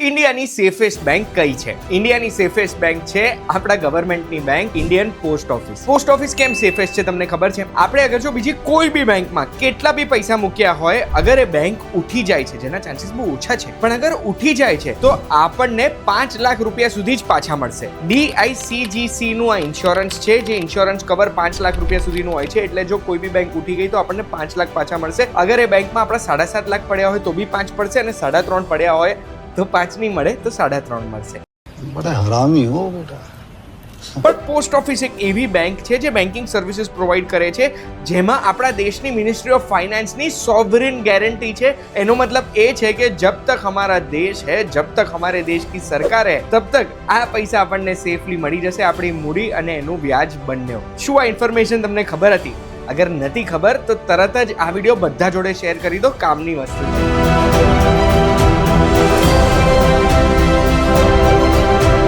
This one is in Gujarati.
ઇન્ડિયાની સેફેસ્ટ બેંક કઈ છે? ઇન્ડિયાની સેફેસ્ટ બેંક છે આપણા ગવર્મેન્ટની bank Indian post office. Post office કેમ સેફેસ્ટ છે તમને ખબર છે? આપણે અગર જો બીજી કોઈ બી બેંકમાં કેટલા બી પૈસા મૂક્યા હોય, અગર એ બેંક ઉઠી જાય છે, જેના ચાન્સીસ બહુ ઓછા છે, પણ અગર ઉઠી જાય છે તો આપણને 5 લાખ રૂપિયા સુધી જ પાછા મળશે. DICGC નું આ ઇન્સ્યોરન્સ છે, જે ઇન્સ્યોરન્સ કવર 5 લાખ રૂપિયા સુધીનું હોય છે. એટલે જો કોઈ બી બેંક ઉઠી ગઈ તો આપણને 5 લાખ પાછા મળશે. અગર એ બેંકમાં આપણા 7.5 લાખ પડ્યા હોય તો બી 5 પડશે, અને 3.5 પડ્યા હોય તો 5 નહીં મળે તો 3.5 મળશે. બડા હરામી હો બેટા. પણ પોસ્ટ ઓફિસ એક એવી બેંક છે જે બેન્કિંગ સર્વિસીસ પ્રોવાઈડ કરે છે, જેમાં આપણા દેશની મિનિસ્ટ્રી ઓફ ફાઇનાન્સની સોવરિન ગેરંટી છે. એનો મતલબ એ છે કે જબ તક હમારા દેશ है, जब तक हमारे देश की सरकार है, तब तक આ પૈસા આપણને સેફલી મળી જશે, આપણી મૂડી અને એનું વ્યાજ બંને. શું આ ઇન્ફોર્મેશન તમને ખબર હતી? અગર નથી ખબર તો તરત જ આ વિડીયો બધા જોડે શેર કરી દો, કામની વસ્તુ છે.